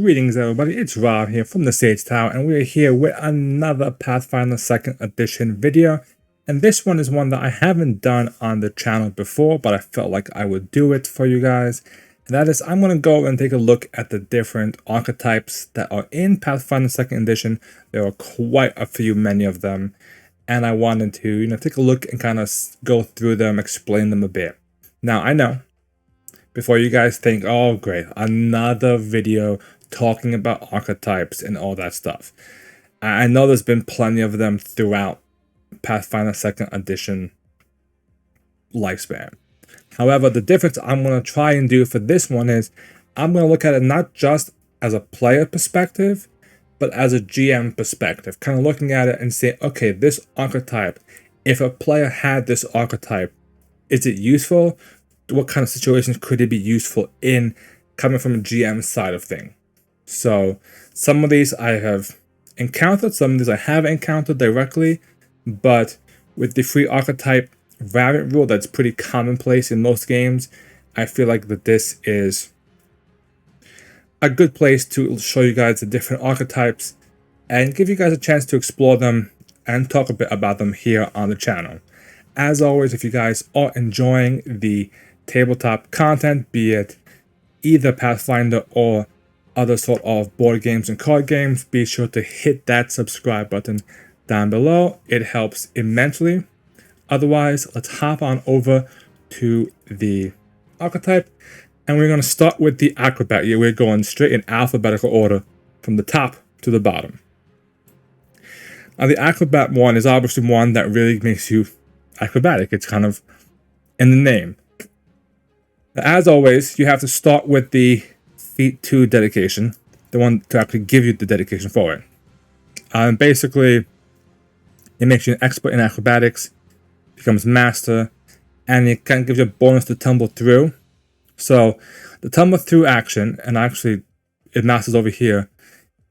Greetings everybody, it's Rob here from the Sage Tower, and we're here with another Pathfinder 2nd Edition video. And this one is one that I haven't done on the channel before, but I felt like I would do it for you guys. And that is, I'm going to go and take a look at the different archetypes that are in Pathfinder 2nd Edition. There are quite a few, many of them. And I wanted to, take a look and kind of go through them, explain them a bit. Now, I know, before you guys think, oh great, another video talking about archetypes and all that stuff. I know there's been plenty of them throughout Pathfinder 2nd Edition lifespan. However, the difference I'm going to try and do for this one is I'm going to look at it not just as a player perspective, but as a GM perspective. Kind of looking at it and saying, okay, this archetype, if a player had this archetype, is it useful? What kind of situations could it be useful in, coming from a GM side of thing? So some of these I have encountered, some of these I haven't encountered directly, but with the free archetype variant rule that's pretty commonplace in most games, I feel like that this is a good place to show you guys the different archetypes and give you guys a chance to explore them and talk a bit about them here on the channel. As always, if you guys are enjoying the tabletop content, be it either Pathfinder or other sort of board games and card games, be sure to hit that subscribe button down below. It helps immensely. Otherwise, let's hop on over to the archetype, and we're going to start with the Acrobat. Yeah, we're going straight in alphabetical order from the top to the bottom. Now, the Acrobat one is obviously one that really makes you acrobatic. It's kind of in the name. As always, you have to start with the Feat 2 dedication, the one to actually give you the dedication for it. Basically, it makes you an expert in acrobatics, becomes master, and it kind of gives you a bonus to tumble through. So the tumble through action, and actually it masters over here,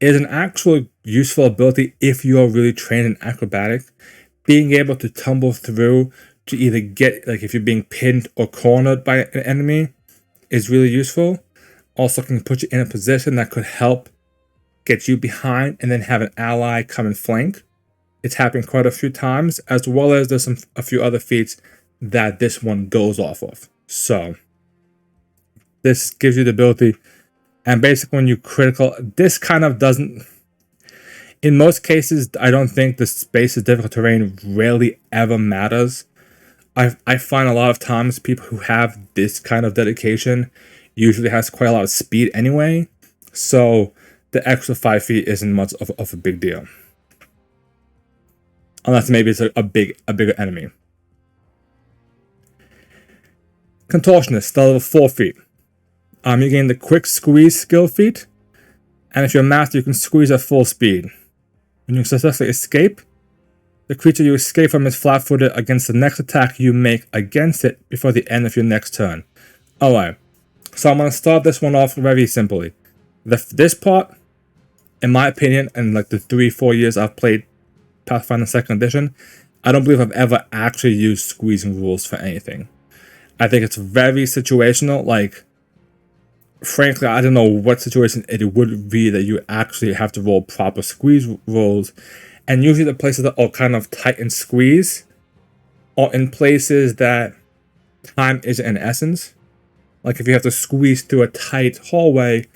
is an actual useful ability if you are really trained in acrobatic. Being able to tumble through to either get, like if you're being pinned or cornered by an enemy, is really useful. Also can put you in a position that could help get you behind and then have an ally come and flank. It's happened quite a few times, as well as there's a few other feats that this one goes off of. So this gives you the ability, and basically when you critical, this kind of doesn't, in most cases, I don't think the space is difficult terrain rarely ever matters. I find a lot of times people who have this kind of dedication usually has quite a lot of speed anyway, so the extra 5 feet isn't much of a big deal. Unless maybe it's a bigger enemy. Contortionist, level 4 feet. You gain the quick squeeze skill feat, and if you're a master, you can squeeze at full speed. When you successfully escape, the creature you escape from is flat-footed against the next attack you make against it before the end of your next turn. Alright, so I'm going to start this one off very simply. This part, in my opinion, in like the 3-4 years I've played Pathfinder 2nd Edition, I don't believe I've ever actually used squeezing rules for anything. I think it's very situational. Like, frankly, I don't know what situation it would be that you actually have to roll proper squeeze rolls. And usually the places that are kind of tight and squeeze are in places that time isn't an essence. Like if you have to squeeze through a tight hallway,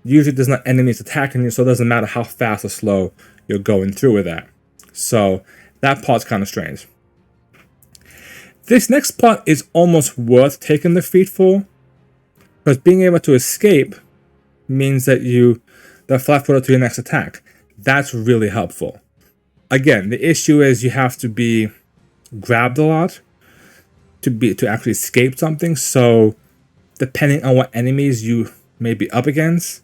usually there's not enemies attacking you, so it doesn't matter how fast or slow you're going through with that. So that part's kind of strange. This next part is almost worth taking the feat for, because being able to escape means that they're flat-footed to your next attack. That's really helpful. Again, the issue is you have to be grabbed a lot to actually escape something. So depending on what enemies you may be up against,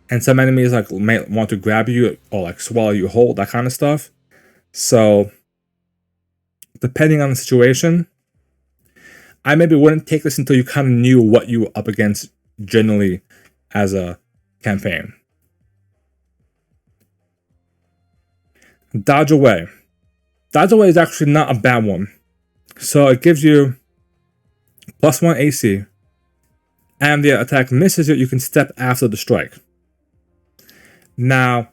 and some enemies like may want to grab you or like swallow you whole, that kind of stuff. So depending on the situation, I maybe wouldn't take this until you kind of knew what you were up against generally as a campaign. Dodge away. Dodge away is actually not a bad one. So it gives you +1 AC, and the attack misses you, you can step after the strike. Now,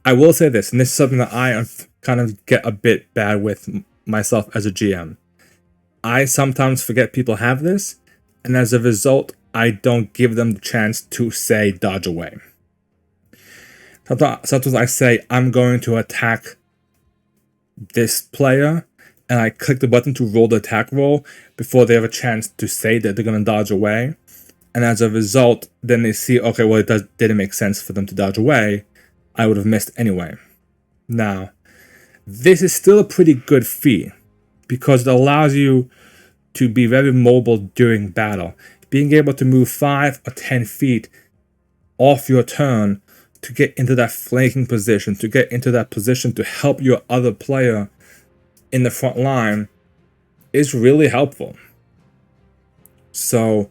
I will say this, and this is something that I kind of get a bit bad with myself as a GM. I sometimes forget people have this, and as a result, I don't give them the chance to say dodge away. Sometimes I say I'm going to attack this player, and I click the button to roll the attack roll before they have a chance to say that they're going to dodge away. And as a result, then they see, okay, well, didn't make sense for them to dodge away. I would have missed anyway. Now, this is still a pretty good feat because it allows you to be very mobile during battle. Being able to move 5 or 10 feet off your turn to get into that flanking position, to get into that position to help your other player in the front line is really helpful. So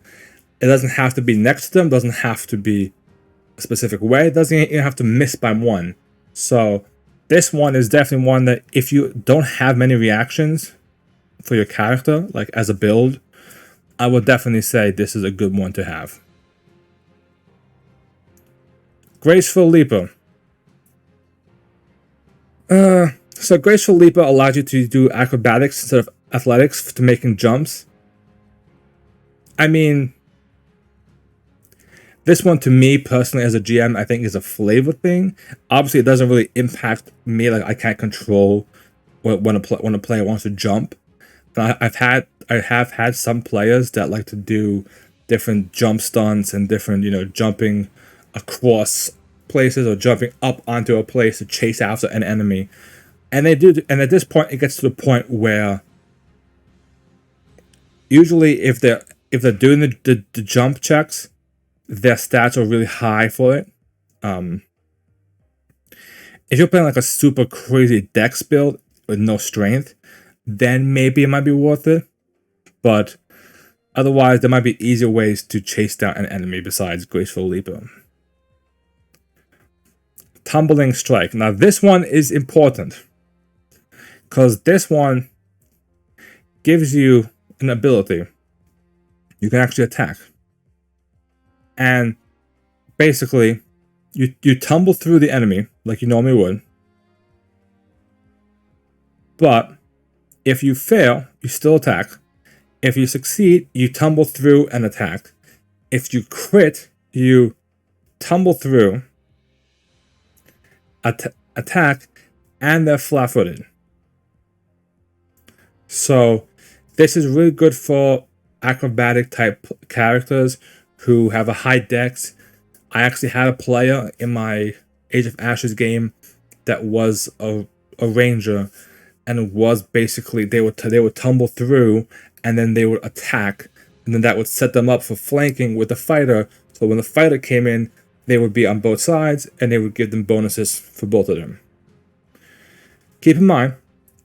it doesn't have to be next to them, doesn't have to be a specific way, it doesn't even have to miss by one. So this one is definitely one that if you don't have many reactions for your character, like as a build, I would definitely say this is a good one to have. Graceful Leaper. So Graceful Leaper allows you to do acrobatics instead of athletics to making jumps. I mean, this one to me personally as a GM, I think is a flavor thing. Obviously, it doesn't really impact me. Like I can't control when a player wants to jump. But I have had some players that like to do different jump stunts and different, jumping across places or jumping up onto a place to chase after an enemy. And they do, and at this point it gets to the point where usually if they're doing the jump checks, their stats are really high for it. If you're playing like a super crazy dex build with no strength, then maybe it might be worth it. But otherwise, there might be easier ways to chase down an enemy besides Graceful Leaper. Tumbling Strike. Now this one is important because this one gives you an ability. You can actually attack. And basically, you tumble through the enemy like you normally would. But if you fail, you still attack. If you succeed, you tumble through and attack. If you crit, you tumble through, attack, and they're flat-footed. So this is really good for acrobatic type characters who have a high dex. I actually had a player in my Age of Ashes game that was a ranger, and it was basically they would tumble through and then they would attack, and then that would set them up for flanking with the fighter. So when the fighter came in, they would be on both sides and they would give them bonuses for both of them. Keep in mind,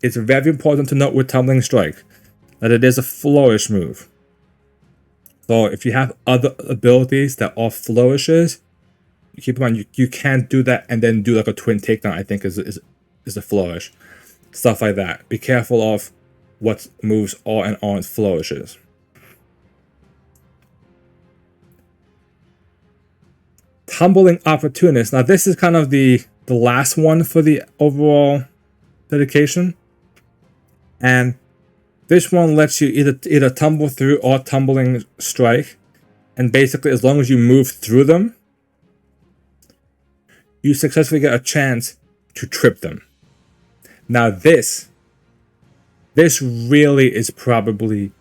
it's very important to note with Tumbling Strike that it is a flourish move. So if you have other abilities that are flourishes, keep in mind you can't do that and then do like a twin takedown. I think is a flourish. Stuff like that. Be careful of what moves are and aren't flourishes. Tumbling Opportunist. Now this is kind of the last one for the overall dedication. And this one lets you either tumble through or Tumbling Strike. And basically as long as you move through them, you successfully get a chance to trip them. Now this really is probably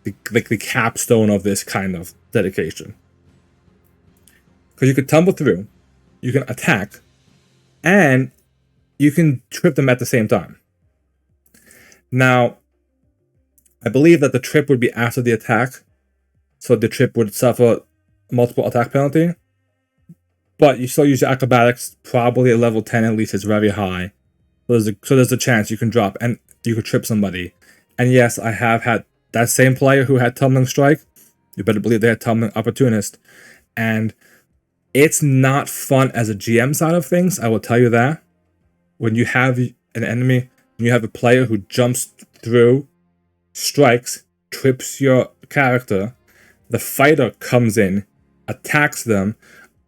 the capstone of this kind of dedication. Because you can tumble through, you can attack, and you can trip them at the same time. Now, I believe that the trip would be after the attack, so the trip would suffer multiple attack penalty. But you still use your acrobatics, probably at level 10 at least, it's very high. So there's a chance you can drop and you could trip somebody. And yes, I have had that same player who had Tumbling Strike. You better believe they had Tumbling Opportunist. And it's not fun as a GM side of things, I will tell you that. When you have an enemy, when you have a player who jumps through, strikes, trips your character, the fighter comes in, attacks them,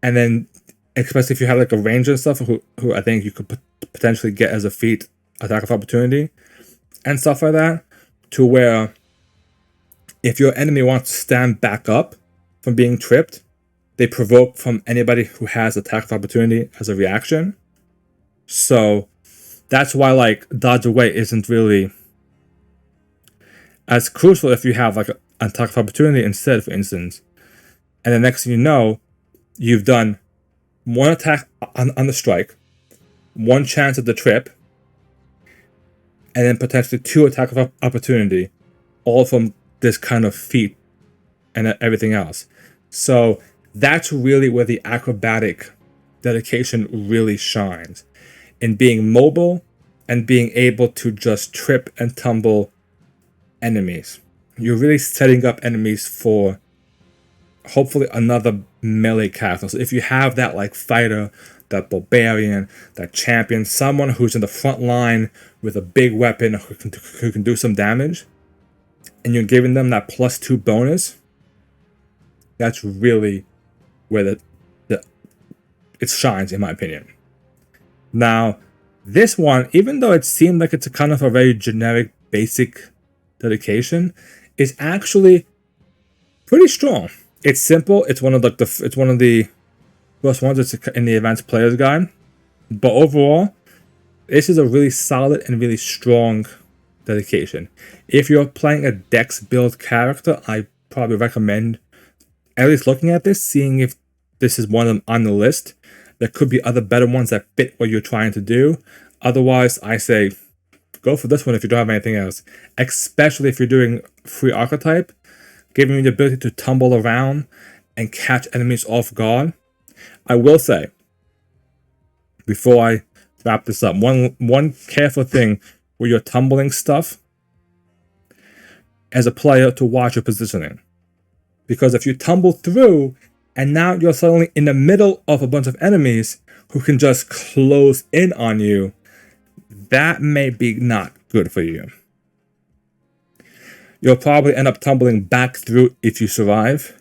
and then especially if you have like a ranger and stuff who I think you could potentially get as a feat attack of opportunity and stuff like that, to where if your enemy wants to stand back up from being tripped, they provoke from anybody who has attack of opportunity as a reaction. So that's why like dodge away isn't really as crucial if you have like an attack of opportunity instead, for instance. And the next thing you know, you've done one attack on the strike, one chance at the trip, and then potentially 2 attack of opportunity, all from this kind of feat and everything else. So that's really where the acrobatic dedication really shines, in being mobile and being able to just trip and tumble enemies. You're really setting up enemies for hopefully another melee character. So if you have that like fighter, that barbarian, that champion, someone who's in the front line with a big weapon who can do some damage, and you're giving them that +2 bonus, that's really where it shines, in my opinion. Now, this one, even though it seemed like it's a kind of a very generic, basic dedication, is actually pretty strong. It's simple. It's one of the first ones. It's in the advanced player's guide. But overall, this is a really solid and really strong dedication. If you're playing a dex build character, I probably recommend at least looking at this, seeing if this is one of them on the list. There could be other better ones that fit what you're trying to do. Otherwise, I say go for this one if you don't have anything else. Especially if you're doing free archetype, giving you the ability to tumble around and catch enemies off guard. I will say, before I wrap this up, one careful thing with your tumbling stuff as a player, to watch your positioning. Because if you tumble through and now you're suddenly in the middle of a bunch of enemies who can just close in on you, that may be not good for you. You'll probably end up tumbling back through if you survive,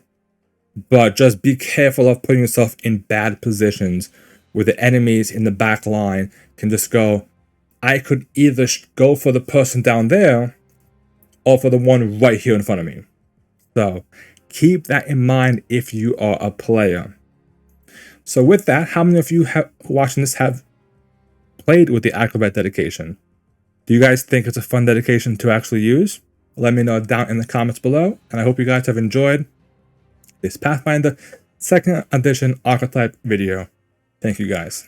but just be careful of putting yourself in bad positions where the enemies in the back line can just go, I could either go for the person down there or for the one right here in front of me. So keep that in mind if you are a player. So with that, how many of you watching this have played with the Acrobat dedication? Do you guys think it's a fun dedication to actually use? Let me know down in the comments below, and I hope you guys have enjoyed this Pathfinder 2nd edition archetype video. Thank you guys.